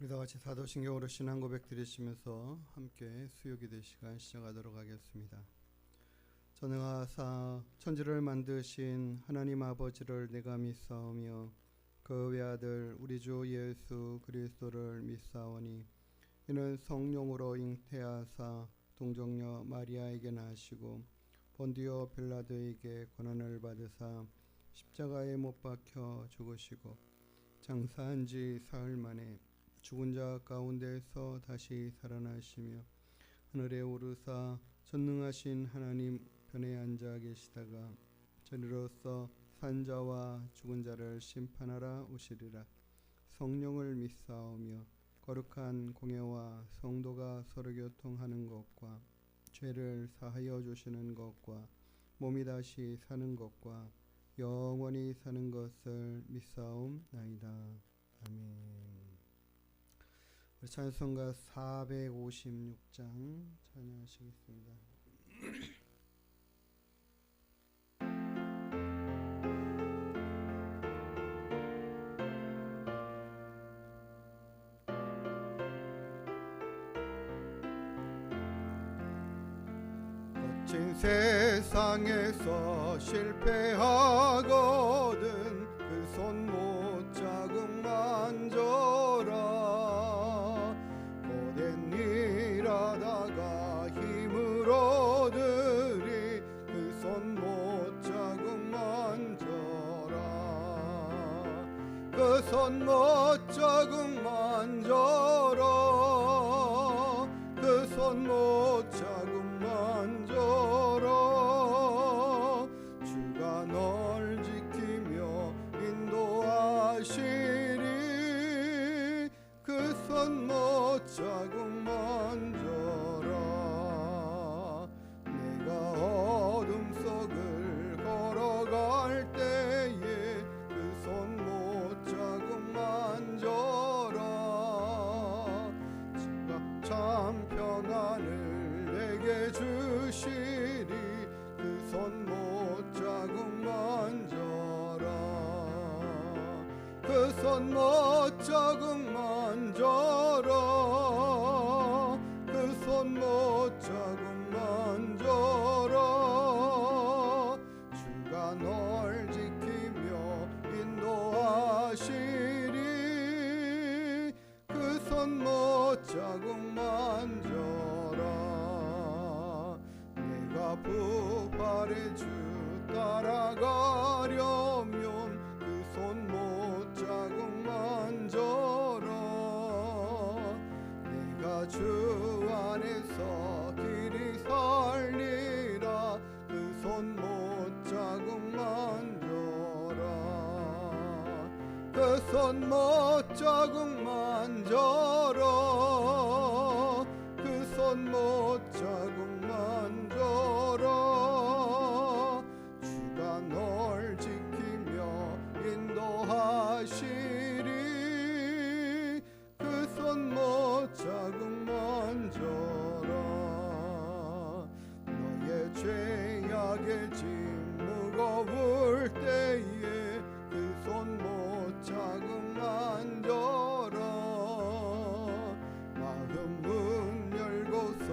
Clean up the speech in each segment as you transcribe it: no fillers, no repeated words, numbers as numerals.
우리 다 같이 사도신경으로 신앙 고백 드리시면서 함께 수요기도 시간 시작하도록 하겠습니다. 전능하사 천지를 만드신 하나님 아버지를 내가 믿사오며 그 외아들 우리 주 예수 그리스도를 믿사오니 이는 성령으로 잉태하사 동정녀 마리아에게 나시고 본디오 빌라도에게 고난을 받으사 십자가에 못 박혀 죽으시고 장사한 지 사흘 만에 죽은 자 가운데서 다시 살아나시며 하늘에 오르사 전능하신 하나님 편에 앉아 계시다가 저리로서 산 자와 죽은 자를 심판하러 오시리라. 성령을 믿사오며 거룩한 공예와 성도가 서로 교통하는 것과 죄를 사하여 주시는 것과 몸이 다시 사는 것과 영원히 사는 것을 믿사옵나이다. 아멘. 찬송가 456장 찬양하시겠습니다. 거친 세상에서 실패하거든 그 손 못 자국 만져라. 고된 일 하다가 힘을 얻으리 그 손 못 자국 만져라. 그 손 못 자국 만져라. 그 손 못 자국 만져라. 주가 널 지키며 인도하시리 그 손 못 자국 만져라. 내가 어둠 속을 걸어갈 때에 그 손 못 자국 만져라. 주가 참 평안을 내게 주시리 그 손 못 자국 만져라. 그 손 못 자국 만져라. 그 손 못 자국 만져라. 주가 널 지키며 인도하시리 그 손 못 자국 만져라. 내가 부활의 주 따라가려면 그 손 못 자국 만져라. 내가 주 안에서 길이 살리라 그 손 못 자국 만져라. 그 손 못 자국 만져라. 그 손 못 자국 만져라. 주가 널 지키며 인도하시리 그 손 못 자국 만져라. 너의 죄악의 짐 무거울 때에 그 손 못 자국 만져라. 마음 문 열고서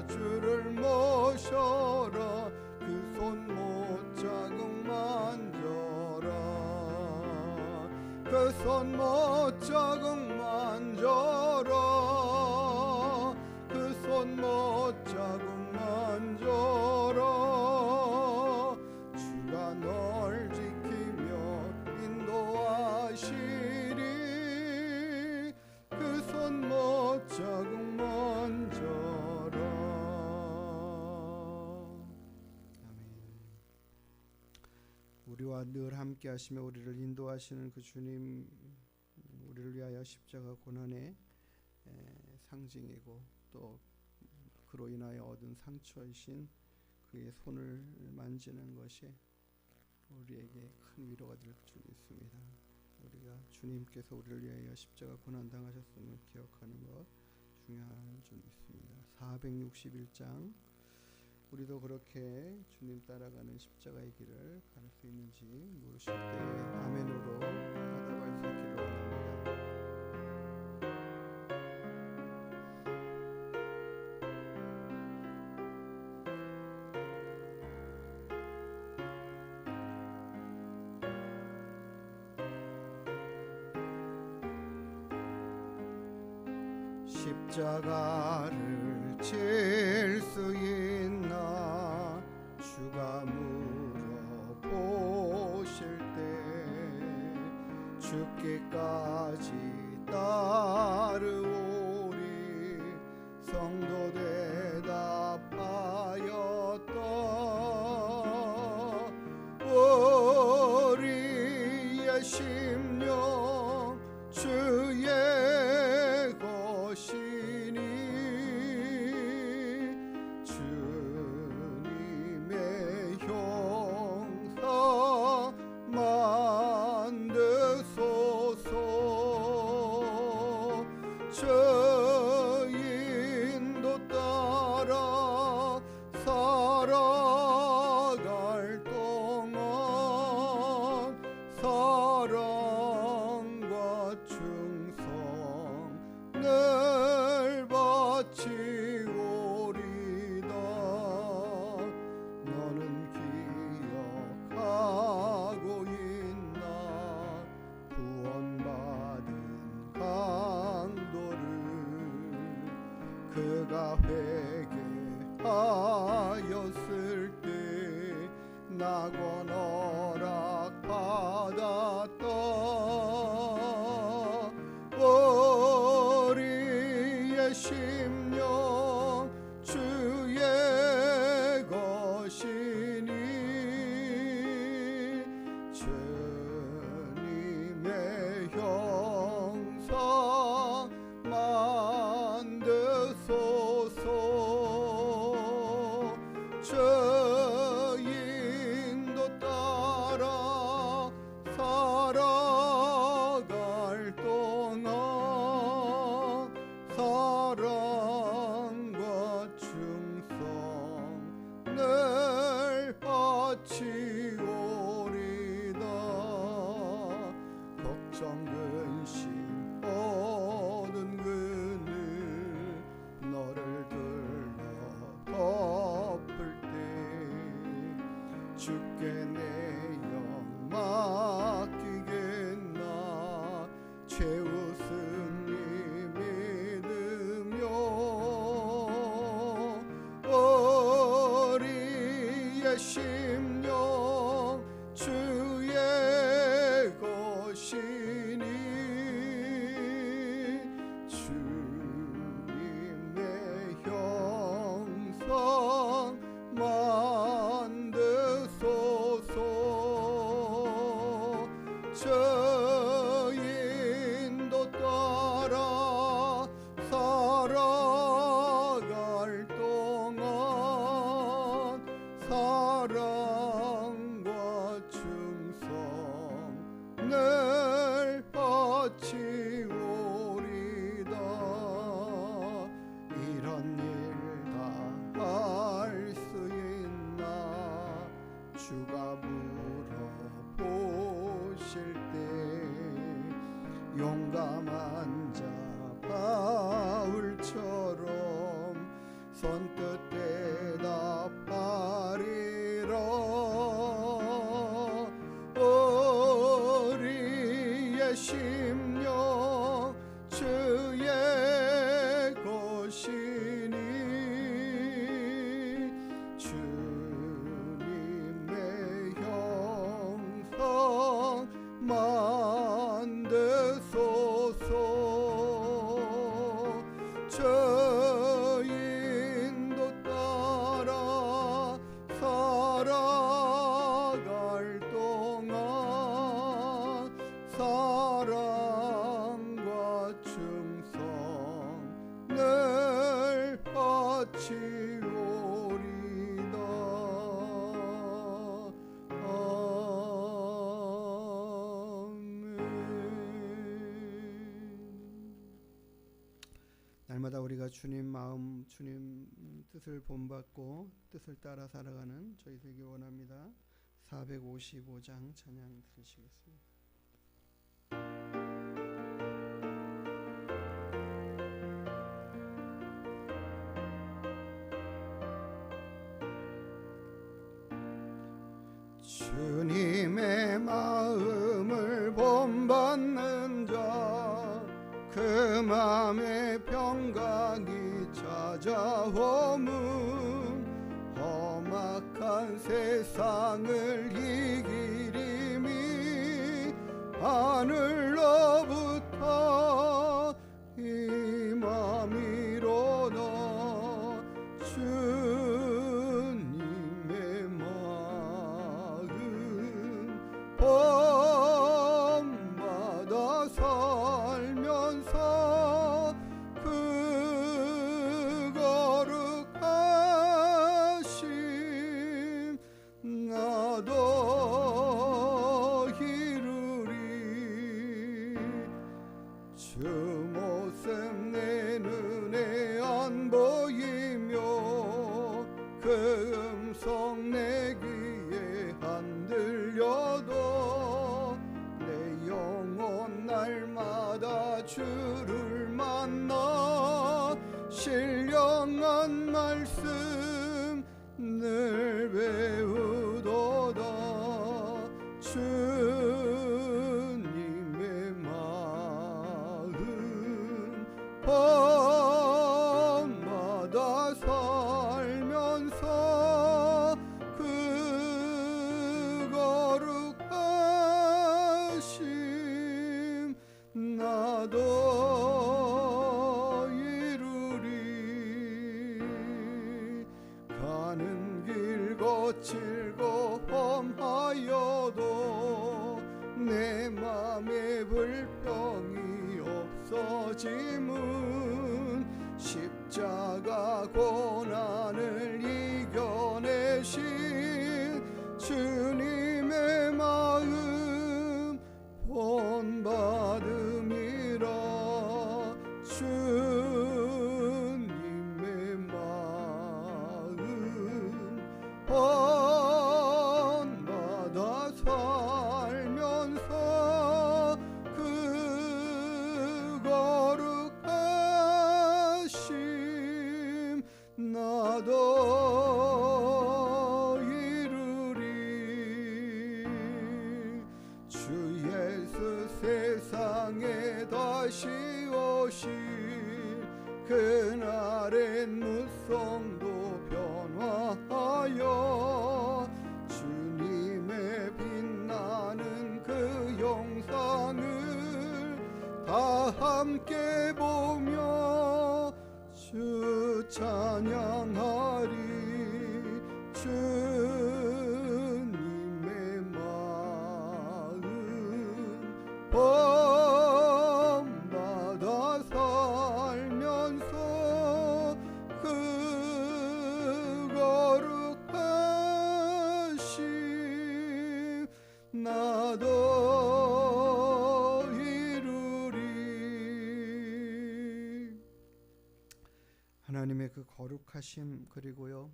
주를 모셔라 그 손 못 자국 만져라. 그 손 못 자국 만져라. 그 손 못 자국 만져라. 주가 널 지키며 인도하시리 그 손 못 자국 만져라. 아멘. 우리와 늘 함께 하시며 우리를 인도하시는 그 주님, 우리를 위하여 십자가 고난의 상징이고 또 그로 인하여 얻은 상처이신 그의 손을 만지는 것이 우리에게 큰 위로가 될 줄 믿습니다. 우리가 주님께서 우리를 위하여 십자가 고난 당하셨음을 기억하는 것 중요한 줄 믿습니다. 461장 우리도 그렇게 주님 따라가는 십자가의 길을 갈 수 있는지 물으실 때 아멘으로 화답할 수 있기를 원합니다. 십자가를 질 수 있나 주가 물어보실 때 죽기까지 따르오리 성도 대답하였다. 우리의 심령 주의 것이니 주님의 형상 만드소서. 저 인도 따라 살아갈 동안 사랑과 충성 늘 바치오리다. 너는 기억하고 있나 구원받은 강도를 그가 회개하였을 때 낙원 허락받았다. 우리의 심령 주의 것이니 주님의 형상 만드소서. 저 인도 따라 살아갈 동안 사랑과 충성 늘 바치오리다. 걱정 근심 오는 그늘 너를 둘러 덮을 때 주께 내 영 맡기겠나 최후 승리 믿으며 우리의 심령 주의 것이니 주님의 형상 만드소서. 저 인도 따라 살아갈 동안 사랑과 충성 늘 바치오리다. 이런 일 다 할 수 있나 주가 물어보실 때 용감한 자 바울처럼 선뜻 대답하리라. 우리의 심령 주의 것이니 주님의 형상 만드소서. 저 인도 따라 살아갈 동안 사랑과 충성 늘 바치오리다. 날마다 우리가 주님 마음, 주님 뜻을 본받고 뜻을 따라 살아가는 저희 되기 원합니다. 455장 찬양 들으시겠습니다. 주님의 마음을 본받는 자 그 마음의 평 영광이 찾아오면 험악한 세상을 이기리니 하늘로부터 임함이로다. 주님의 마음 본받아 살면서 그 거룩하심 나도 이루리. 주 모습 내 눈에 안 보이며 그 음성 내 귀에 안 들려도 내 영혼 날마다 주를 만나 신령한 말씀 늘 배우도다. 주님의 마음 본받아 살면서 그 거룩하심 나도 이루리. 가는 길 거칠고 험하여도 내 맘에 불평이 없어짐은 십자가 고난을 이겨내신 주님의 마음 본받음이라. 주님의 마음 본받아 살면서 그 거룩하심 나도 이루리. 주 예수 세상에 다시 오실 그날엔 무성도 변화하여 주님의 빛나는 그 영상을 다 함께 보며 주 찬양하리. 주님의 마음 본받아 살면서 그 거룩하심 나도 이루리. 하나님의 그 거룩하심 그리고요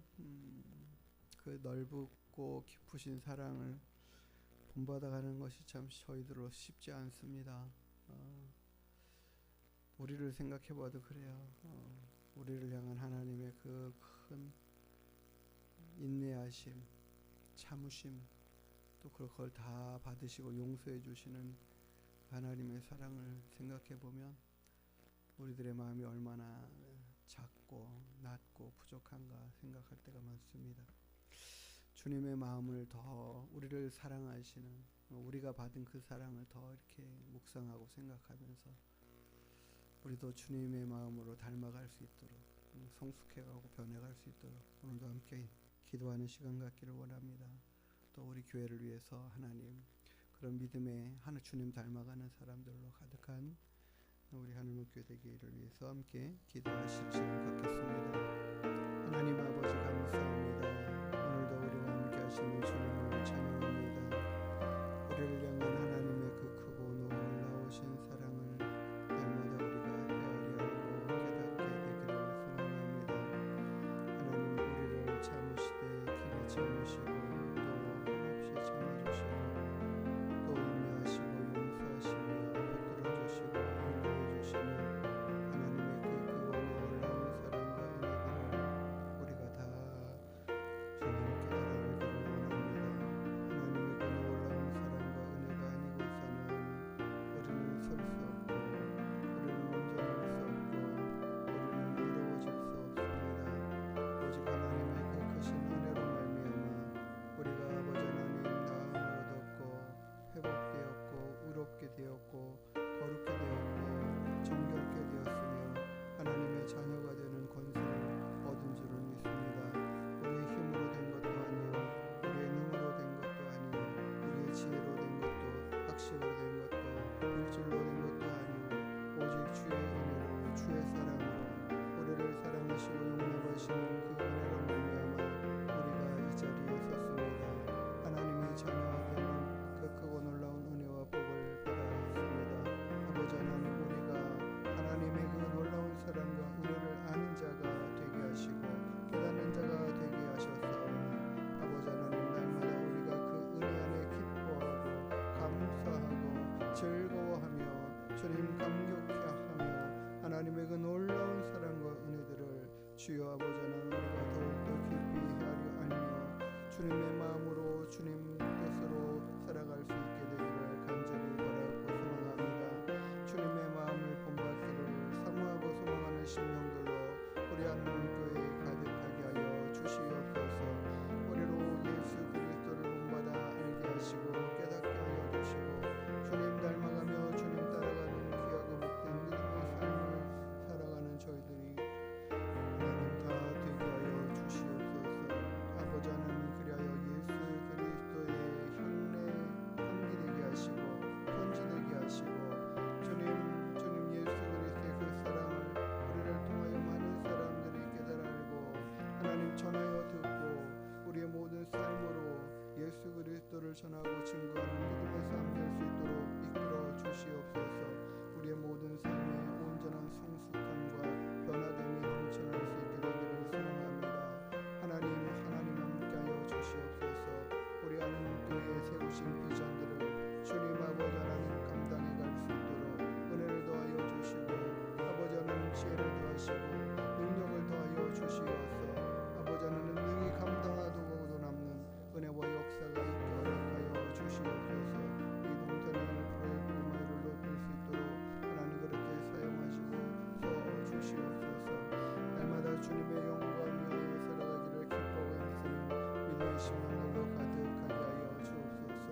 그 넓고 깊으신 사랑을 본받아가는 것이 참 저희들로 쉽지 않습니다. 우리를 생각해봐도 그래요. 우리를 향한 하나님의 그 큰 인내하심, 참으심, 또 그걸 다 받으시고 용서해 주시는 하나님의 사랑을 생각해보면 우리들의 마음이 얼마나 작고 낮고 부족한가 생각할 때가 많습니다. 주님의 마음을 더 우리를 사랑하시는, 우리가 받은 그 사랑을 더 이렇게 묵상하고 생각하면서 우리도 주님의 마음으로 닮아갈 수 있도록 성숙해가고 변해갈 수 있도록 오늘도 함께 기도하는 시간 갖기를 원합니다. 또 우리 교회를 위해서 하나님 그런 믿음의 하나 주님 닮아가는 사람들로 가득한 우리 하나님 교회 되기를 위해서 함께 기도하실 시간 갖겠습니다. 하나님 아버지 감사합니다. 오늘도 우리와 함께 하시는 주님을 찬양합니다. 우리를 향한 하나님의 그 크고 놀라우신 사랑을 날마다 우리가 헤아려 알고 깨닫게 되기를 소원합니다. 하나님 우리를 참으시되 길에 참으시고 또 없이 참아주시고 또 인내하시고 용서하시며 붙들어주시고 인도해주시는 하나님의 그 크고 놀라운 사랑과 은혜들을 우리가 다 주님 깨달아 알기를 원합니다. 거룩게 되었고 정결케 되었으며 하나님의 자녀가 되는 권세를 얻은 줄을 믿습니다. 우리의 힘으로 된 것도 아니요 우리의 능으로 된 것도 아니요 우리의 지혜로 된 것도 학식으로 된 것도 물질로 된 것도 아니요 오직 주의 은혜로 주의 사랑으로 우리를 사랑하시고 용납하시는 그 은혜로 말미암아 우리가 이 자리에 섰습니다. 하나님의 자녀가 되는 그 크고 놀라운 은혜와 복을 받았습니다. 아버지 하나님, 우리가 하나님의 그 놀라운 사랑과 은혜를 아는 자가 되게 하시고 깨닫는 자가 되게 하셨사오니 아버지 하나님, 날마다 우리가 그 은혜 안에 기뻐하고 감사하고 즐거워하며 주님 감격해 하며 하나님의 그 놀라운 사랑과 은혜들을 주여 아버지 하나님, 우리가 더욱더 깊이 헤아려 알며 주님의 마음으로 주님 뜻으로 살아갈 수 있게 되기를 간절히 바라고 소망합니다. 주님의 마음을 본받기를 사모하고 소망하는 심령들로 우리 한문교회에 가득하게 하여 주시옵소서. 우리로 예수 그리스도를 본받아 알게 하시고 깨닫게 하여 주시고 주님 닮아가며 주님 따라가는 귀하고 복된 믿음의 삶을 살아가는 저희들이 하나님 다 되게 하여 주시옵소서. 아버지 하나님, 그리하여 예수 그리스도의 향기 되게 하시고 편지 되게 하시고 주님 예수 그리스도의 그 사랑을 우리를 통하여 많은 사람들이 깨달아 알고 하나님 전하여 듣고 우리의 모든 삶으로 예수 그리스도를 전하고 증거하는 믿음의 삶 될 수 있도록 이끌어 주시옵소서. 우리의 모든 삶에 온전한 성숙함과 변화됨이 넘쳐날 수 있게 되기를 소망합니다. 하나님 함께하여 주시옵소서. 우리 한문교회에 세우신 비전들을 주님 아버지 하나님 감당해 갈 수 있도록 은혜를 더하여 주시고 아버지 하나님 지혜를 더하시고 능력을 더하여 주시옵소서. 아버지 하나님 능히 감당하고도 남는 은혜와 역사가 있게 허락하여 주시옵소서. 이 동편의 프로의 부모를 높일 수 있도록 하나님 그렇게 사용하시고 써 주시옵소서. 날마다 주님의 영광 위하여 살아가기를 기뻐하고 힘쓰는 믿음의 심령들로 가득하게 하여 주옵소서.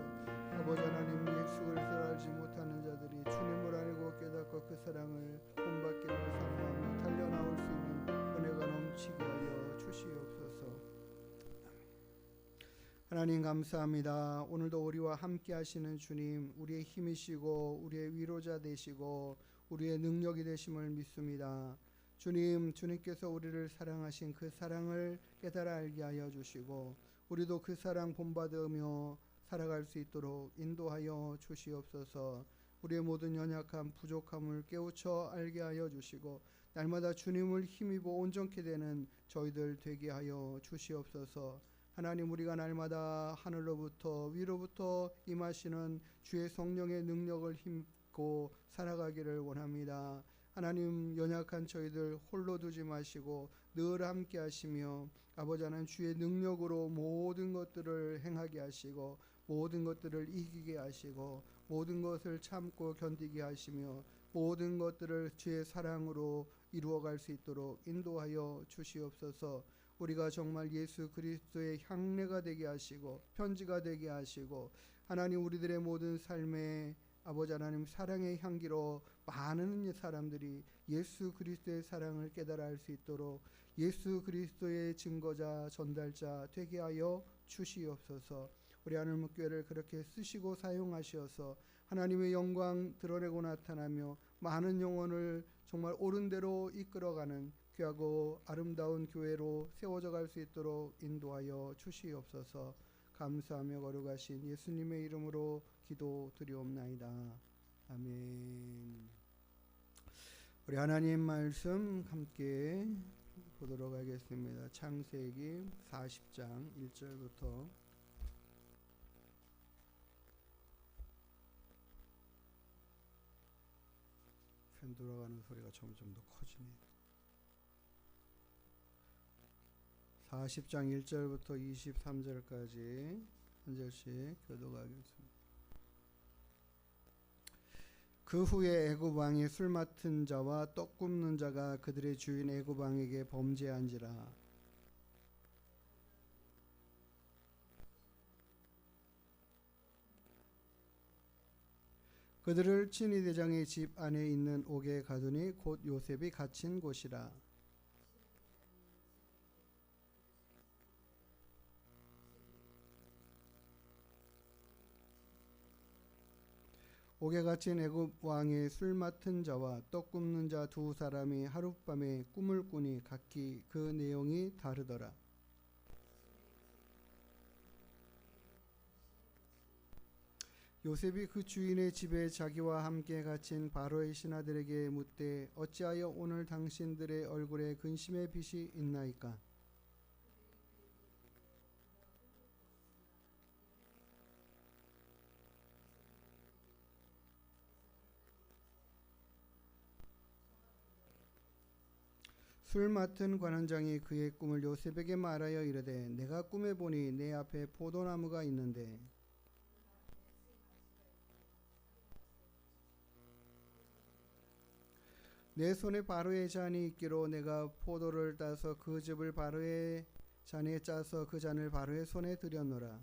아버지 하나님, 예수 그리스도를 알지 못하는 자들이 주님을 알고 깨닫고 그 사랑을 본받기를 사모하며 달려나올 수 있는 은혜가 넘치게 하여 주시옵소서. 하나님 감사합니다. 오늘도 우리와 함께 하시는 주님, 우리의 힘이시고 우리의 위로자 되시고 우리의 능력이 되심을 믿습니다. 주님께서 우리를 사랑하신 그 사랑을 깨달아 알게 하여 주시고 우리도 그 사랑 본받으며 살아갈 수 있도록 인도하여 주시옵소서. 우리의 모든 연약함, 부족함을 깨우쳐 알게 하여 주시고 날마다 주님을 힘입어 온전케 되는 저희들 되게 하여 주시옵소서. 하나님, 우리가 날마다 하늘로부터 위로부터 임하시는 주의 성령의 능력을 힘입고 살아가기를 원합니다. 하나님, 연약한 저희들 홀로 두지 마시고 늘 함께 하시며 아버지 하나님, 주의 능력으로 모든 것들을 행하게 하시고 모든 것들을 이기게 하시고 모든 것을 참고 견디게 하시며 모든 것들을 주의 사랑으로 이루어갈 수 있도록 인도하여 주시옵소서. 우리가 정말 예수 그리스도의 향례가 되게 하시고 편지가 되게 하시고 하나님, 우리들의 모든 삶에 아버지 하나님 사랑의 향기로 많은 사람들이 예수 그리스도의 사랑을 깨달아 알 수 있도록 예수 그리스도의 증거자 전달자 되게 하여 주시옵소서. 우리 하늘문 교회를 그렇게 쓰시고 사용하셔서 하나님의 영광 드러내고 나타나며 많은 영혼을 정말 옳은 대로 이끌어가는 귀하고 아름다운 교회로 세워져 갈 수 있도록 인도하여 주시옵소서. 감사하며 거룩하신 예수님의 이름으로 기도드리옵나이다. 아멘. 우리 하나님 말씀 함께 보도록 하겠습니다. 창세기 40장 1절부터 펜 돌아가는 소리가 점점 더 커지네. 40장 1절부터 23절까지 한 절씩 교독하겠습니다. 그 후에 애굽 왕이 술 맡은 자와 떡 굽는 자가 그들의 주인 애굽 왕에게 범죄한지라. 그들을 친위 대장의 집 안에 있는 옥에 가두니 곧 요셉이 갇힌 곳이라. 옥에 갇힌 애굽 왕의 술 맡은 자와 떡 굽는 자 두 사람이 하룻밤에 꿈을 꾸니 각기 그 내용이 다르더라. 요셉이 그 주인의 집에 자기와 함께 갇힌 바로의 신하들에게 묻되 어찌하여 오늘 당신들의 얼굴에 근심의 빛이 있나이까? 술 맡은 관원장이 그의 꿈을 요셉에게 말하여 이르되 내가 꿈에 보니 내 앞에 포도나무가 있는데 내 손에 바로의 잔이 있기로 내가 포도를 따서 그 즙을 바로의 잔에 짜서 그 잔을 바로의 손에 들였노라.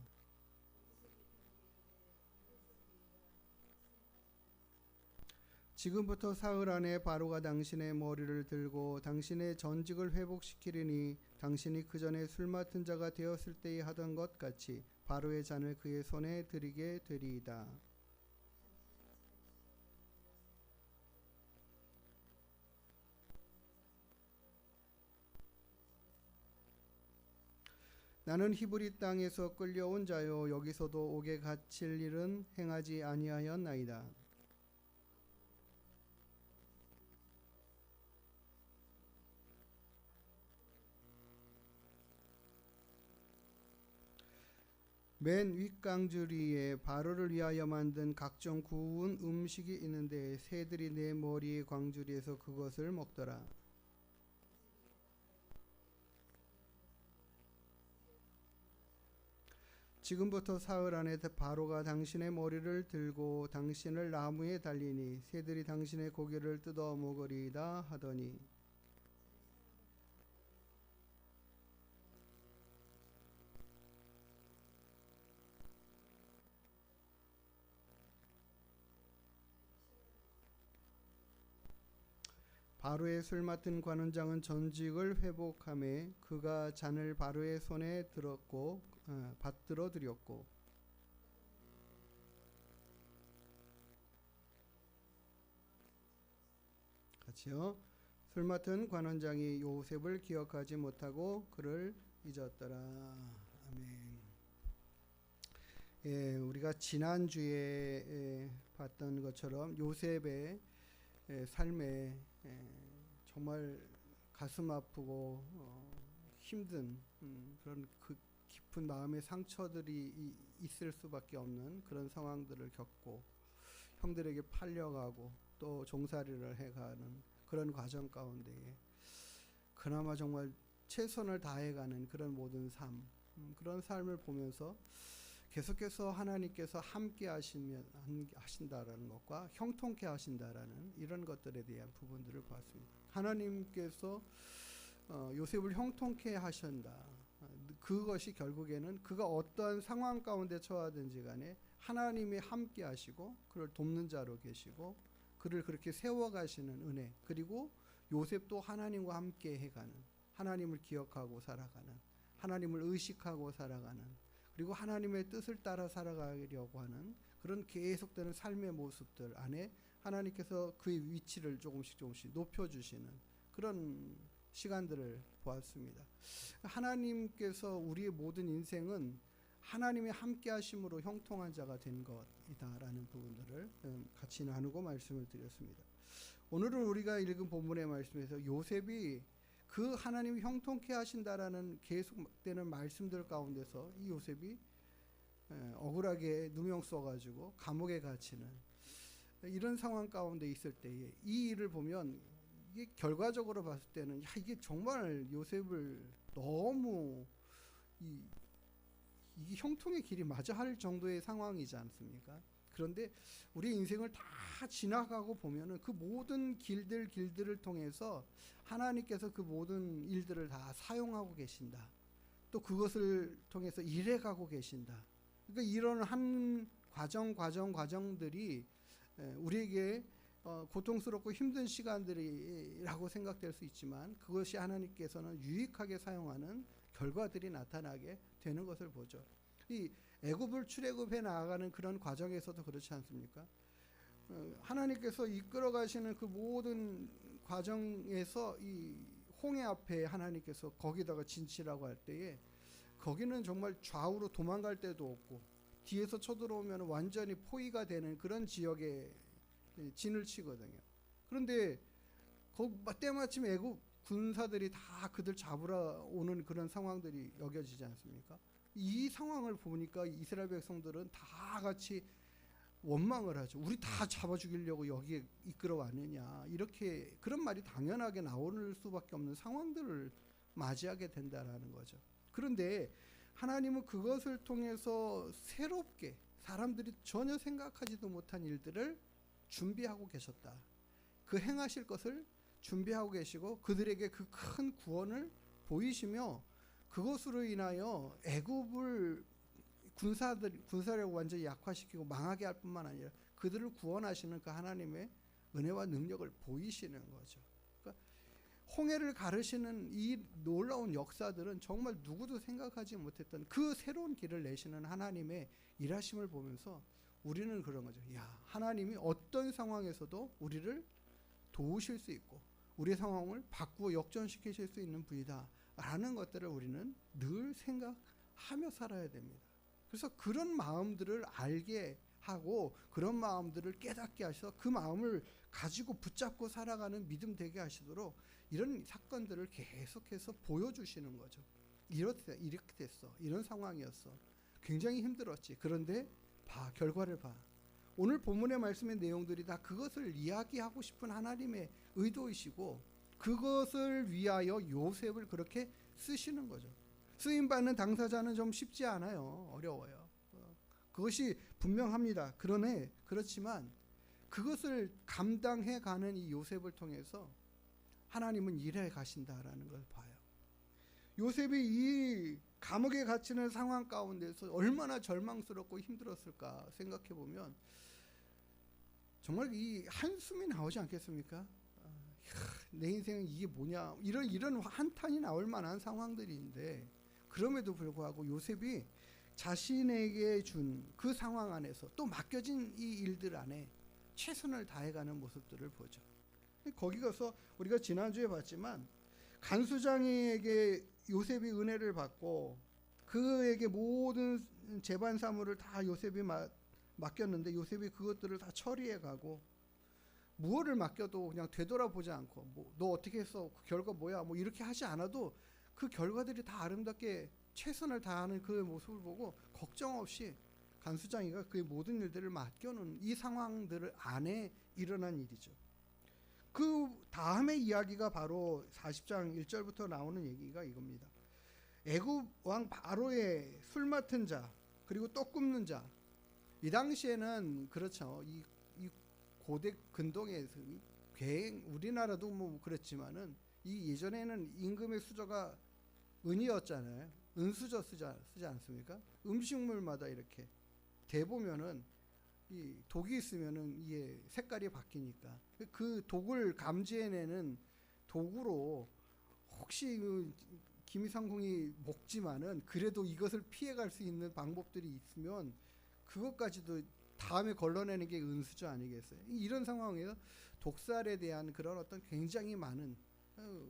지금부터 사흘 안에 바로가 당신의 머리를 들고 당신의 전직을 회복시키리니 당신이 그 전에 술 맡은 자가 되었을 때에 하던 것 같이 바로의 잔을 그의 손에 들이게 되리이다. 나는 히브리 땅에서 끌려온 자요 여기서도 옥에 갇힐 일은 행하지 아니하였나이다. 맨 윗강주리에 바로를 위하여 만든 각종 구운 음식이 있는데 새들이 내 머리의 광주리에서 그것을 먹더라. 지금부터 사흘 안에 바로가 당신의 머리를 들고 당신을 나무에 달리니 새들이 당신의 고기를 뜯어 먹으리이다 하더니 바로의 술 맡은 관원장은 전직을 회복하며 그가 잔을 바로의 손에 들었고 받들어 드렸고 같이요. 술 맡은 관원장이 요셉을 기억하지 못하고 그를 잊었더라. 아멘. 예, 우리가 지난주에 봤던 것처럼 요셉의 삶에 정말 가슴 아프고 힘든 그런 그 깊은 마음의 상처들이 있을 수밖에 없는 그런 상황들을 겪고 형들에게 팔려가고 또 종살이를 해가는 그런 과정 가운데에 그나마 정말 최선을 다해가는 그런 모든 삶 그런 삶을 보면서 계속해서 하나님께서 함께 하신다라는 것과 형통케 하신다라는 이런 것들에 대한 부분들을 봤습니다. 하나님께서 요셉을 형통케 하신다. 그것이 결국에는 그가 어떠한 상황 가운데 처하든지 간에 하나님이 함께 하시고 그를 돕는 자로 계시고 그를 그렇게 세워가시는 은혜 그리고 요셉도 하나님과 함께 해가는 하나님을 기억하고 살아가는 하나님을 의식하고 살아가는 그리고 하나님의 뜻을 따라 살아가려고 하는 그런 계속되는 삶의 모습들 안에 하나님께서 그의 위치를 조금씩 높여주시는 그런 시간들을 보았습니다. 하나님께서 우리의 모든 인생은 하나님의 함께 하심으로 형통한 자가 된 것이다라는 부분들을 같이 나누고 말씀을 드렸습니다. 오늘은 우리가 읽은 본문의 말씀에서 요셉이 그 하나님이 형통케 하신다라는 계속되는 말씀들 가운데서 이 요셉이 억울하게 누명 써가지고 감옥에 갇히는 이런 상황 가운데 있을 때에 이 일을 보면 이게 결과적으로 봤을 때는 이게 정말 요셉을 너무 이게 형통의 길이 맞아 할 정도의 상황이지 않습니까? 그런데 우리 인생을 다 지나가고 보면은 그 모든 길들을 통해서 하나님께서 그 모든 일들을 다 사용하고 계신다. 또 그것을 통해서 일해가고 계신다. 그러니까 이런 한 과정들이 우리에게 고통스럽고 힘든 시간들이라고 생각될 수 있지만 그것이 하나님께서는 유익하게 사용하는 결과들이 나타나게 되는 것을 보죠. 이 애굽을 출애굽해 나아가는 그런 과정에서도 그렇지 않습니까? 하나님께서 이끌어 가시는 그 모든 과정에서 이 홍해 앞에 하나님께서 거기다가 진치라고 할 때에 거기는 정말 좌우로 도망갈 데도 없고 뒤에서 쳐들어오면 완전히 포위가 되는 그런 지역에 진을 치거든요. 그런데 때마침 애굽 군사들이 다 그들 잡으러 오는 그런 상황들이 여겨지지 않습니까? 이 상황을 보니까 이스라엘 백성들은 다 같이 원망을 하죠. 우리 다 잡아 죽이려고 여기에 이끌어 왔느냐. 이렇게 그런 말이 당연하게 나올 수밖에 없는 상황들을 맞이하게 된다라는 거죠. 그런데 하나님은 그것을 통해서 새롭게 사람들이 전혀 생각하지도 못한 일들을 준비하고 계셨다. 그 행하실 것을 준비하고 계시고 그들에게 그 큰 구원을 보이시며 그것으로 인하여 애굽을 군사력을 완전히 약화시키고 망하게 할 뿐만 아니라 그들을 구원하시는 그 하나님의 은혜와 능력을 보이시는 거죠. 그러니까 홍해를 가르시는 이 놀라운 역사들은 정말 누구도 생각하지 못했던 그 새로운 길을 내시는 하나님의 일하심을 보면서 우리는 그런 거죠. 야, 하나님이 어떤 상황에서도 우리를 도우실 수 있고 우리의 상황을 바꾸어 역전시키실 수 있는 분이다 라는 것들을 우리는 늘 생각하며 살아야 됩니다. 그래서 그런 마음들을 알게 하고 그런 마음들을 깨닫게 하셔서 그 마음을 가지고 붙잡고 살아가는 믿음 되게 하시도록 이런 사건들을 계속해서 보여주시는 거죠. 이렇게 됐어. 이런 상황이었어. 굉장히 힘들었지. 그런데 결과를 봐. 오늘 본문의 말씀의 내용들이 다 그것을 이야기하고 싶은 하나님의 의도이시고 그것을 위하여 요셉을 그렇게 쓰시는 거죠. 쓰임받는 당사자는 좀 쉽지 않아요. 어려워요. 그것이 분명합니다. 그렇지만 그것을 감당해가는 이 요셉을 통해서 하나님은 일해 가신다라는 걸 봐요. 요셉이 이 감옥에 갇히는 상황 가운데서 얼마나 절망스럽고 힘들었을까 생각해 보면 정말 이 한숨이 나오지 않겠습니까? 내 인생은 이게 뭐냐 이런 한탄이 나올 만한 상황들인데 그럼에도 불구하고 요셉이 자신에게 준 그 상황 안에서 또 맡겨진 이 일들 안에 최선을 다해가는 모습들을 보죠. 거기 가서 우리가 지난주에 봤지만 간수장에게 요셉이 은혜를 받고 그에게 모든 재반 사물을 다 요셉이 맡겼는데 요셉이 그것들을 다 처리해가고 무엇을 맡겨도 그냥 되돌아보지 않고 너 어떻게 했어? 그 결과 뭐야? 이렇게 하지 않아도 그 결과들이 다 아름답게 최선을 다하는 그 모습을 보고 걱정 없이 간수장이가 그의 모든 일들을 맡겨놓은 이 상황들 안에 일어난 일이죠. 그 다음의 이야기가 바로 40장 1절부터 나오는 얘기가 이겁니다. 애굽 왕 바로의 술 맡은 자 그리고 떡 굽는 자. 이 당시에는 그렇죠. 이 고대 근동에서 우리나라도 그랬지만은 이 예전에는 임금의 수저가 은이었잖아요. 은수저 쓰지 않습니까? 음식물마다 이렇게 대보면은 이 독이 있으면은 이게 색깔이 바뀌니까 그 독을 감지해내는 도구로 혹시 김이상궁이 먹지만은 그래도 이것을 피해갈 수 있는 방법들이 있으면 그것까지도 다음에 걸러내는 게 은수저 아니겠어요? 이런 상황에서 독살에 대한 그런 어떤 굉장히 많은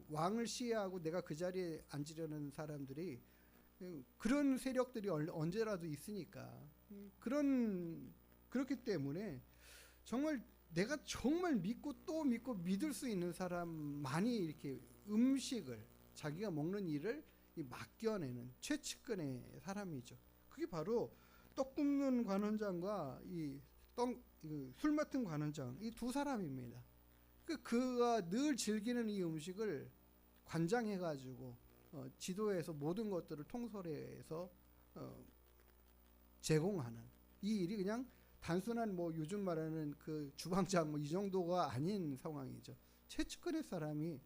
왕을 시해하고 내가 그 자리에 앉으려는 사람들이 그런 세력들이 언제라도 있으니까 그렇기 때문에 정말 내가 정말 믿고 또 믿고 믿을 수 있는 사람만이 이렇게 음식을 자기가 먹는 일을 맡겨내는 최측근의 사람이죠. 그게 바로 떡 굽는 관원장과 술 맡은 관원장 이 두 사람입니다. 그가 늘 즐기는 이 음식을 관장해가지고 지도해서 모든 것들을 통솔해서 제공하는 이 일이 그냥 단순한 요즘 말하는 그 주방장 이 정도가 아닌 상황이죠. 최측근의 사람이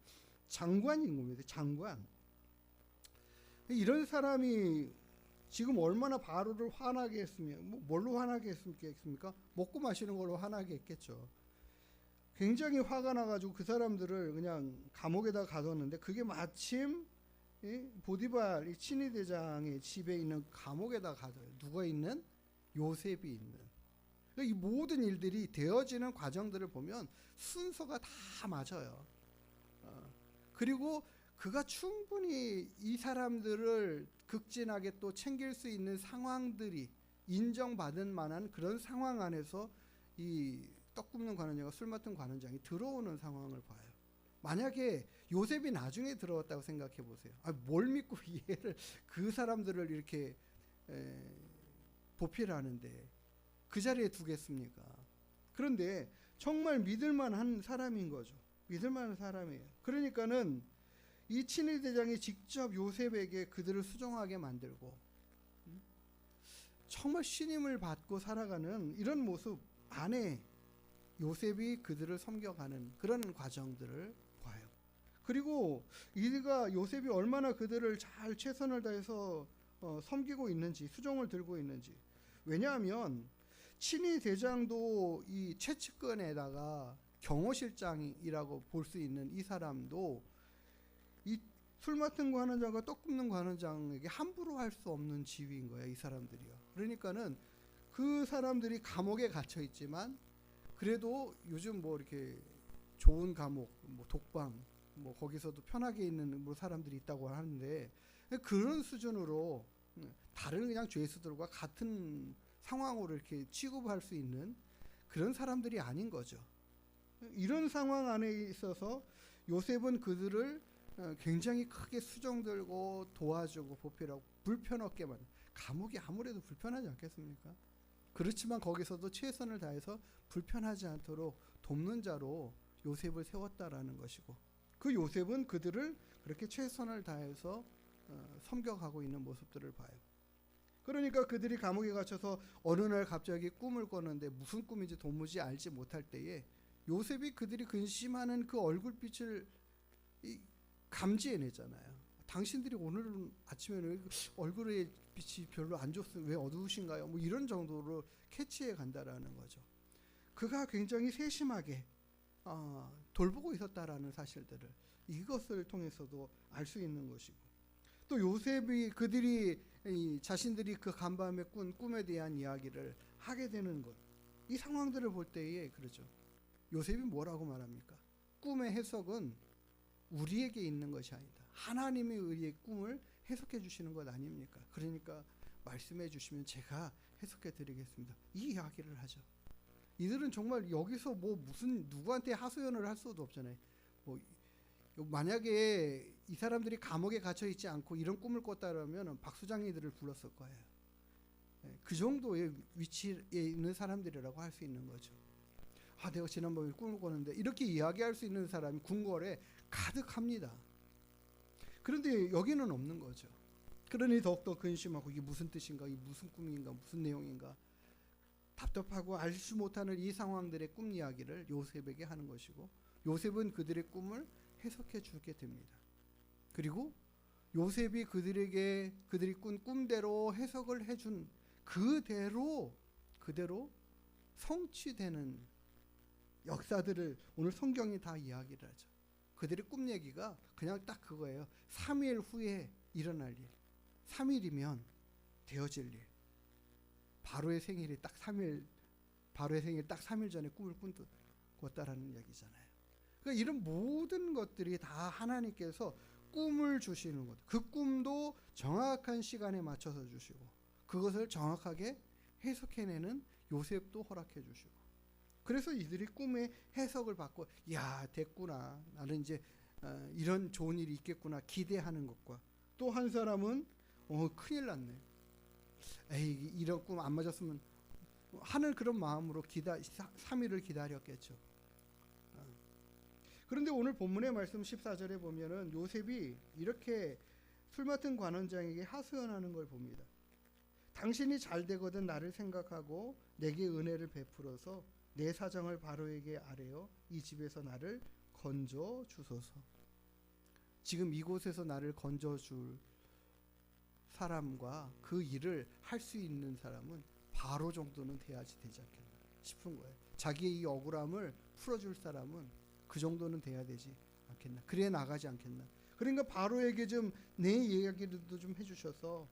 장관인 겁니다. 장관. 이런 사람이 지금 얼마나 바로를 화나게 했으면 뭘로 화나게 했겠습니까? 먹고 마시는 걸로 화나게 했겠죠. 굉장히 화가 나가지고 그 사람들을 그냥 감옥에다 가뒀는데 그게 마침 보디발 이 친위 대장의 집에 있는 감옥에다 가둬요. 누가 있는? 요셉이 있는. 이 모든 일들이 되어지는 과정들을 보면 순서가 다 맞아요. 그리고 그가 충분히 이 사람들을 극진하게 또 챙길 수 있는 상황들이 인정받은 만한 그런 상황 안에서 이 떡 굽는 관원장과 술 맡은 관원장이 들어오는 상황을 봐요. 만약에 요셉이 나중에 들어왔다고 생각해 보세요. 뭘 믿고 얘를 그 사람들을 이렇게 보필하는데 그 자리에 두겠습니까? 그런데 정말 믿을만한 사람인 거죠. 믿을만한 사람이에요. 그러니까는 이 친위 대장이 직접 요셉에게 그들을 수종하게 만들고 정말 신임을 받고 살아가는 이런 모습 안에 요셉이 그들을 섬겨가는 그런 과정들을 봐요. 그리고 이가 요셉이 얼마나 그들을 잘 최선을 다해서 섬기고 있는지, 수종을 들고 있는지. 왜냐하면 친위 대장도 이 최측근에다가 경호실장이라고 볼 수 있는 이 사람도 이 술 맡은 관원장과 떡 굽는 관원장에게 함부로 할 수 없는 지위인 거예요. 이 사람들이요. 그러니까는 그 사람들이 감옥에 갇혀 있지만 그래도 요즘 뭐 이렇게 좋은 감옥, 뭐 독방, 뭐 거기서도 편하게 있는 뭐 사람들이 있다고 하는데 그런 수준으로 다른 그냥 죄수들과 같은 상황으로 이렇게 취급할 수 있는 그런 사람들이 아닌 거죠. 이런 상황 안에 있어서 요셉은 그들을 굉장히 크게 수종들고 도와주고 보필하고 불편 없게만. 감옥이 아무래도 불편하지 않겠습니까? 그렇지만 거기서도 최선을 다해서 불편하지 않도록 돕는 자로 요셉을 세웠다라는 것이고 그 요셉은 그들을 그렇게 최선을 다해서 섬겨가고 있는 모습들을 봐요. 그러니까 그들이 감옥에 갇혀서 어느 날 갑자기 꿈을 꿨는데 무슨 꿈인지 도무지 알지 못할 때에 요셉이 그들이 근심하는 그 얼굴빛을 감지해내잖아요. 당신들이 오늘 아침에는 얼굴의 빛이 별로 안 좋습니다. 왜 어두우신가요? 뭐 이런 정도로 캐치해 간다라는 거죠. 그가 굉장히 세심하게 돌보고 있었다라는 사실들을 이것을 통해서도 알 수 있는 것이고 또 요셉이 그들이 자신들이 그 간밤에 꾼 꿈에 대한 이야기를 하게 되는 것, 이 상황들을 볼 때에 그러죠. 요셉이 뭐라고 말합니까? 꿈의 해석은 우리에게 있는 것이 아니다. 하나님이 우리의 꿈을 해석해 주시는 것 아닙니까? 그러니까 말씀해 주시면 제가 해석해 드리겠습니다. 이 이야기를 하죠. 이들은 정말 여기서 뭐 무슨 누구한테 하소연을 할 수도 없잖아요. 뭐 만약에 이 사람들이 감옥에 갇혀 있지 않고 이런 꿈을 꿨다라면 박수장이들을 불렀을 거예요. 그 정도의 위치에 있는 사람들이라고 할 수 있는 거죠. 내가 지난번에 꿈을 꿨는데 이렇게 이야기할 수 있는 사람이 궁궐에 가득합니다. 그런데 여기는 없는 거죠. 그러니 더욱더 근심하고 이게 무슨 뜻인가, 이게 무슨 꿈인가, 무슨 내용인가 답답하고 알지 못하는 이 상황들의 꿈 이야기를 요셉에게 하는 것이고 요셉은 그들의 꿈을 해석해 주게 됩니다. 그리고 요셉이 그들이 꾼 꿈대로 해석을 해준 그대로 성취되는 역사들을 오늘 성경이 다 이야기를 하죠. 그들의 꿈 얘기가 그냥 딱 그거예요. 3일 후에 일어날 일. 3일이면 되어질 일. 바로의 생일이 딱 3일 전에 꿈을 꿨다라는 얘기잖아요. 그러니까 이런 모든 것들이 다 하나님께서 꿈을 주시는 것. 그 꿈도 정확한 시간에 맞춰서 주시고 그것을 정확하게 해석해내는 요셉도 허락해 주시고 그래서 이들이 꿈의 해석을 받고 야 됐구나 나는 이제 이런 좋은 일이 있겠구나 기대하는 것과 또 한 사람은 큰일 났네 에이 이런 꿈 안 맞았으면 하는 그런 마음으로 3일을 기다렸겠죠. 그런데 오늘 본문의 말씀 14절에 보면은 요셉이 이렇게 술 맡은 관원장에게 하소연하는 걸 봅니다. 당신이 잘 되거든 나를 생각하고 내게 은혜를 베풀어서 내 사정을 바로에게 아뢰어 이 집에서 나를 건져 주소서. 지금 이곳에서 나를 건져 줄 사람과 그 일을 할 수 있는 사람은 바로 정도는 돼야지 되지 않겠나 싶은 거예요. 자기의 이 억울함을 풀어줄 사람은 그 정도는 돼야 되지 않겠나. 그래 나가지 않겠나. 그러니까 바로에게 좀 내 이야기도 좀 해주셔서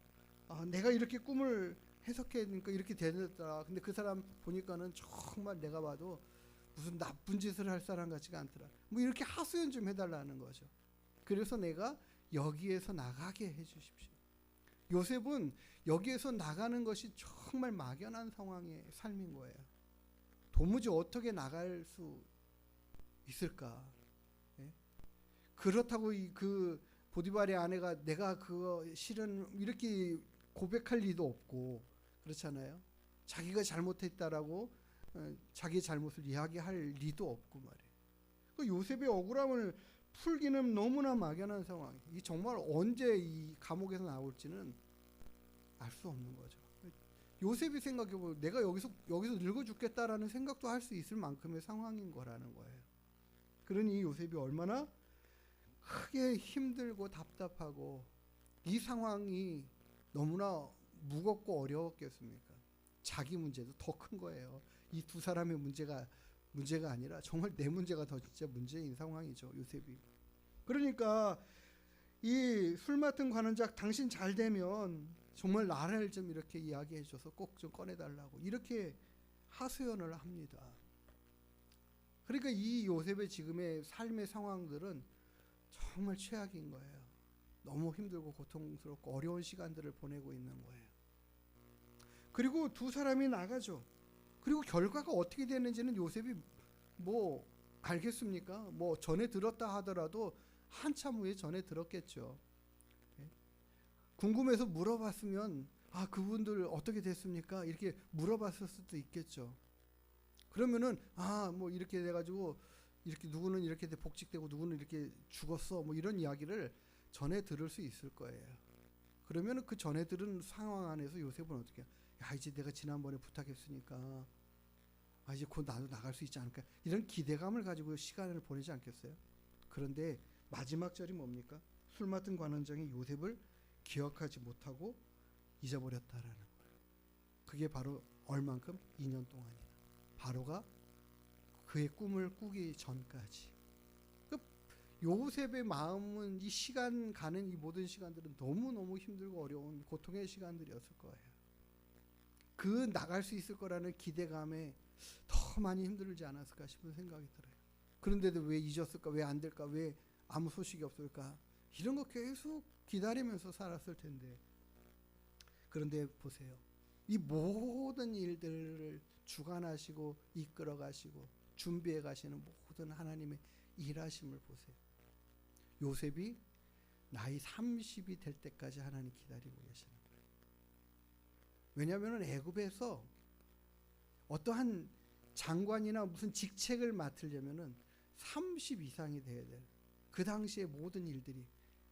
내가 이렇게 꿈을 해석하니까 이렇게 되더라. 근데 그 사람 보니까는 정말 내가 봐도 무슨 나쁜 짓을 할 사람 같지가 않더라. 뭐 이렇게 하소연 좀 해달라는 거죠. 그래서 내가 여기에서 나가게 해주십시오. 요셉은 여기에서 나가는 것이 정말 막연한 상황의 삶인 거예요. 도무지 어떻게 나갈 수 있을까? 예? 그렇다고 그 보디발의 아내가 내가 그거 실은 이렇게 고백할 리도 없고 그렇잖아요. 자기가 잘못했다라고 자기 잘못을 이야기할 리도 없고 말이에요. 그 요셉의 억울함을 풀기는 너무나 막연한 상황. 이 정말 언제 이 감옥에서 나올지는 알 수 없는 거죠. 요셉이 생각해보면 내가 여기서 늙어 죽겠다라는 생각도 할 수 있을 만큼의 상황인 거라는 거예요. 그러니 요셉이 얼마나 크게 힘들고 답답하고 이 상황이 너무나 무겁고 어려웠겠습니까? 자기 문제도 더 큰 거예요. 이 두 사람의 문제가 아니라 정말 내 문제가 더 진짜 문제인 상황이죠. 요셉이. 그러니까 이 술 맡은 관원장 당신 잘 되면 정말 나를 좀 이렇게 이야기해 줘서 꼭 좀 꺼내달라고 이렇게 하소연을 합니다. 그러니까 이 요셉의 지금의 삶의 상황들은 정말 최악인 거예요. 너무 힘들고 고통스럽고 어려운 시간들을 보내고 있는 거예요. 그리고 두 사람이 나가죠. 그리고 결과가 어떻게 되는지는 요셉이 뭐 알겠습니까? 뭐 전에 들었다 하더라도 한참 후에 전에 들었겠죠. 궁금해서 물어봤으면 그분들 어떻게 됐습니까? 이렇게 물어봤을 수도 있겠죠. 그러면은 뭐 이렇게 돼가지고 이렇게 누구는 이렇게 복직되고 누구는 이렇게 죽었어 뭐 이런 이야기를 전에 들을 수 있을 거예요. 그러면은 그 전에 들은 상황 안에서 요셉은 어떻게 해요? 이제 내가 지난번에 부탁했으니까 이제 곧 나도 나갈 수 있지 않을까 이런 기대감을 가지고 시간을 보내지 않겠어요? 그런데 마지막 절이 뭡니까? 술 맡은 관원장이 요셉을 기억하지 못하고 잊어버렸다라는 거예요. 그게 바로 얼만큼? 2년 동안이나. 바로가 그의 꿈을 꾸기 전까지. 요셉의 마음은 이 시간 가는 이 모든 시간들은 너무너무 힘들고 어려운 고통의 시간들이었을 거예요. 그 나갈 수 있을 거라는 기대감에 더 많이 힘들지 않았을까 싶은 생각이 들어요. 그런데도 왜 잊었을까? 왜 안 될까? 왜 아무 소식이 없을까? 이런 거 계속 기다리면서 살았을 텐데. 그런데 보세요. 이 모든 일들을 주관하시고 이끌어 가시고 준비해 가시는 모든 하나님의 일하심을 보세요. 요셉이 나이 30이 될 때까지 하나님 기다리고 계시는 거예요. 왜냐하면 애굽에서 어떠한 장관이나 무슨 직책을 맡으려면은 30 이상이 돼야 돼요. 그 당시의 모든 일들이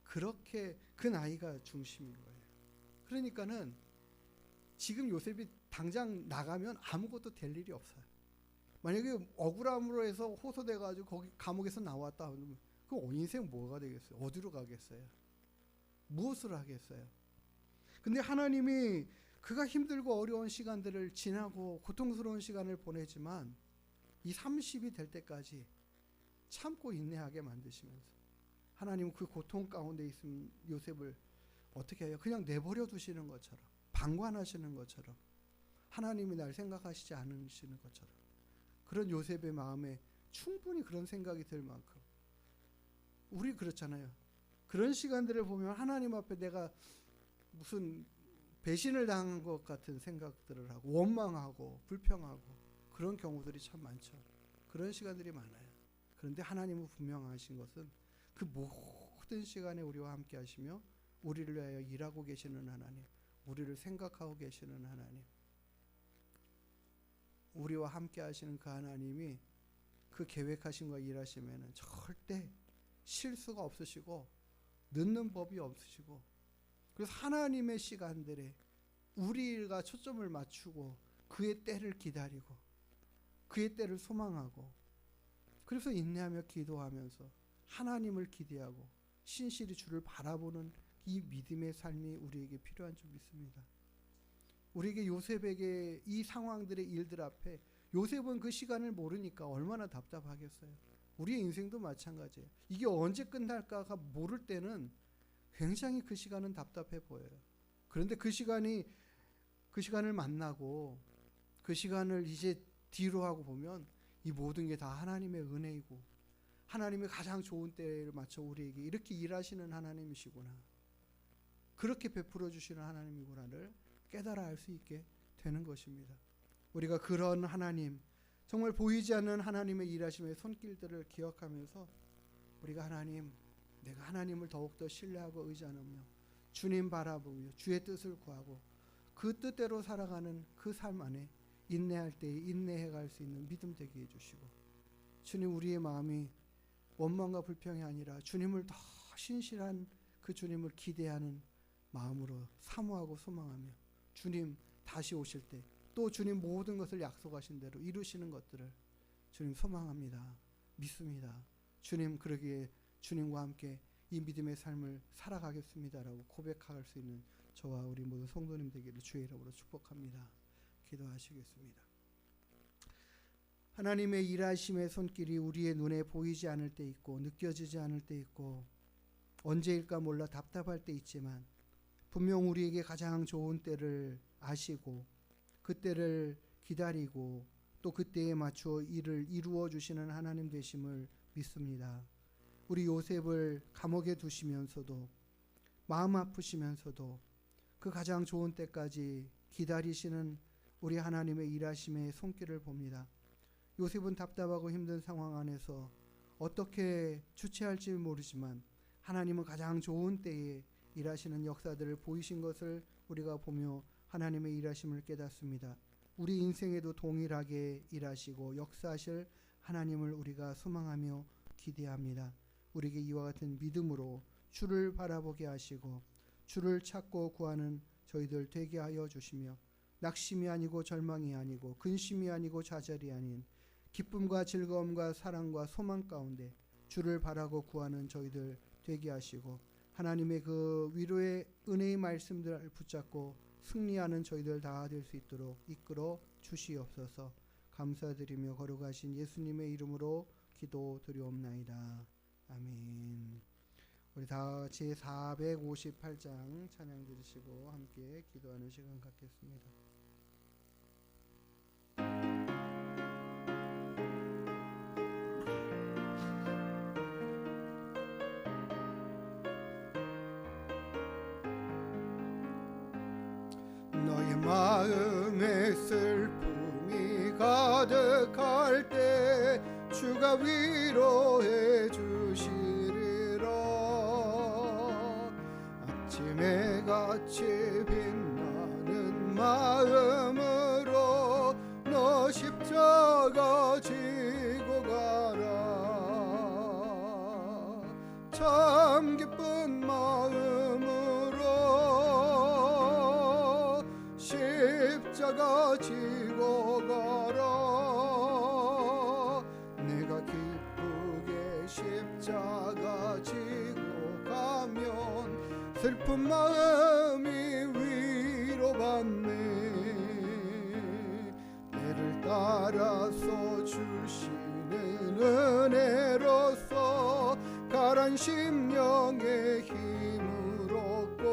그렇게 그 나이가 중심인 거예요. 그러니까는 지금 요셉이 당장 나가면 아무것도 될 일이 없어요. 만약에 억울함으로 해서 호소돼가지고 거기 감옥에서 나왔다 그러면 그 인생 뭐가 되겠어요? 어디로 가겠어요? 무엇을 하겠어요? 근데 하나님이 그가 힘들고 어려운 시간들을 지나고 고통스러운 시간을 보내지만 이 30이 될 때까지 참고 인내하게 만드시면서 하나님은 그 고통 가운데 있는 요셉을 어떻게 해요? 그냥 내버려 두시는 것처럼 방관하시는 것처럼 하나님이 날 생각하시지 않으시는 것처럼 그런 요셉의 마음에 충분히 그런 생각이 들 만큼 우리 그렇잖아요. 그런 시간들을 보면 하나님 앞에 내가 무슨 배신을 당한 것 같은 생각들을 하고 원망하고 불평하고 그런 경우들이 참 많죠. 그런 시간들이 많아요. 그런데 하나님은 분명하신 것은 그 모든 시간에 우리와 함께 하시며 우리를 위하여 일하고 계시는 하나님, 우리를 생각하고 계시는 하나님, 우리와 함께 하시는 그 하나님이 그 계획하심과 일하심에는 절대 실수가 없으시고 늦는 법이 없으시고 그래서 하나님의 시간들에 우리가 초점을 맞추고 그의 때를 기다리고 그의 때를 소망하고 그래서 인내하며 기도하면서 하나님을 기대하고 신실히 주를 바라보는 이 믿음의 삶이 우리에게 필요한 줄 믿습니다. 우리에게 요셉에게 이 상황들의 일들 앞에 요셉은 그 시간을 모르니까 얼마나 답답하겠어요. 우리의 인생도 마찬가지예요. 이게 언제 끝날까가 모를 때는 굉장히 그 시간은 답답해 보여요. 그런데 그 시간을 만나고 그 시간을 이제 뒤로 하고 보면 이 모든 게 다 하나님의 은혜이고 하나님의 가장 좋은 때를 맞춰 우리에게 이렇게 일하시는 하나님이시구나, 그렇게 베풀어 주시는 하나님이구나를 깨달아 알 수 있게 되는 것입니다. 우리가 그런 하나님, 정말 보이지 않는 하나님의 일하심의 손길들을 기억하면서 우리가 내가 하나님을 더욱더 신뢰하고 의지하며 주님 바라보며 주의 뜻을 구하고 그 뜻대로 살아가는 그 삶 안에 인내할 때에 인내해 갈 수 있는 믿음 되게 해주시고, 주님, 우리의 마음이 원망과 불평이 아니라 주님을 더 신실한 그 주님을 기대하는 마음으로 사모하고 소망하며 주님 다시 오실 때 또 주님 모든 것을 약속하신 대로 이루시는 것들을 주님 소망합니다. 믿습니다. 주님, 그러기에 주님과 함께 이 믿음의 삶을 살아가겠습니다라고 고백할 수 있는 저와 우리 모든 성도님 되기를 주의 이름으로 축복합니다. 기도하시겠습니다. 하나님의 일하심의 손길이 우리의 눈에 보이지 않을 때 있고 느껴지지 않을 때 있고 언제일까 몰라 답답할 때 있지만 분명 우리에게 가장 좋은 때를 아시고 그때를 기다리고 또 그때에 맞추어 일을 이루어 주시는 하나님 되심을 믿습니다. 우리 요셉을 감옥에 두시면서도 마음 아프시면서도 그 가장 좋은 때까지 기다리시는 우리 하나님의 일하심의 손길을 봅니다. 요셉은 답답하고 힘든 상황 안에서 어떻게 주체할지 모르지만 하나님은 가장 좋은 때에 일하시는 역사들을 보이신 것을 우리가 보며 하나님의 일하심을 깨닫습니다. 우리 인생에도 동일하게 일하시고 역사하실 하나님을 우리가 소망하며 기대합니다. 우리에게 이와 같은 믿음으로 주를 바라보게 하시고 주를 찾고 구하는 저희들 되게 하여 주시며 낙심이 아니고 절망이 아니고 근심이 아니고 좌절이 아닌 기쁨과 즐거움과 사랑과 소망 가운데 주를 바라고 구하는 저희들 되게 하시고 하나님의 그 위로의 은혜의 말씀들을 붙잡고 승리하는 저희들 다 될 수 있도록 이끌어 주시옵소서. 감사드리며 거룩하신 예수님의 이름으로 기도드리옵나이다. 아멘. 우리 다 제458장 찬양 들으시고 함께 기도하는 시간 갖겠습니다. 너의 마음에 슬픔이 가득할 때 주가 위로해 주시리라. 아침에 같이 빛나는 마음으로 너 십자가 지고 가라. 참 기쁜 마음으로 십자가 지고 가라. 내가 기쁘게 십자가 지고 가면 슬픈 마음이 위로받네. 내를 따라서 주시는 은혜로서 가란 심령의 힘을 얻고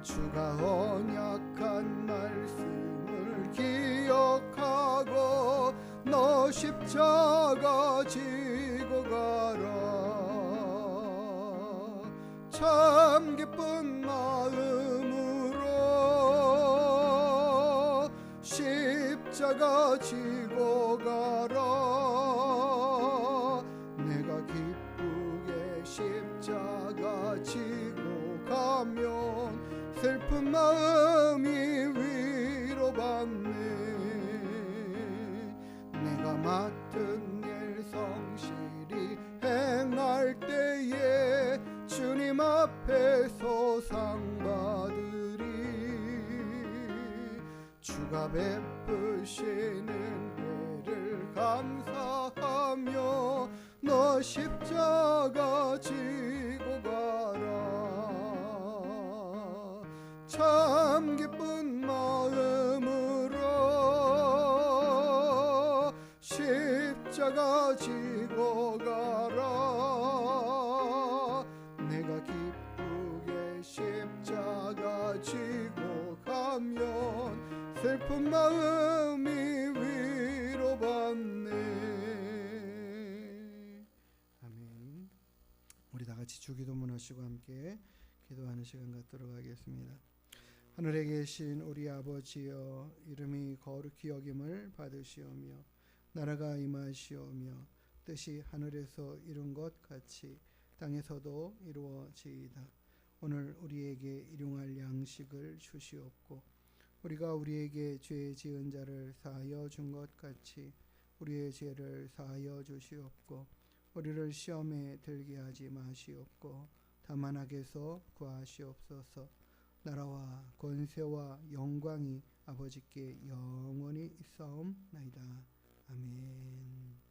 주가 언약한 말씀을 기억하고 너 십자가 지고 가라. 참 기쁜 마음으로 십자가 지고 가라. 내가 기쁘게 십자가 지고 가면 슬픈 마음이 위로받네. 내가 맡은 일 성실히 행할 때에 주님 앞에서 상 받으리. 주가 베푸시는 은혜를 감사하며 너 십자가 지고 가라. 지고 가라. 내가 기쁘게 십자가 지고 가면 슬픈 마음이 위로받네. 아멘. 우리 다 같이 주기도문 하시고 함께 기도하는 시간 갖도록 하겠습니다. 하늘에 계신 우리 아버지여, 이름이 거룩히 여김을 받으시오며 나라가 임하시오며 뜻이 하늘에서 이룬 것 같이 땅에서도 이루어지이다. 오늘 우리에게 일용할 양식을 주시옵고 우리가 우리에게 죄 지은 자를 사하여 준 것 같이 우리의 죄를 사하여 주시옵고 우리를 시험에 들게 하지 마시옵고 다만 악에서 구하시옵소서. 나라와 권세와 영광이 아버지께 영원히 있사옵나이다. 아멘.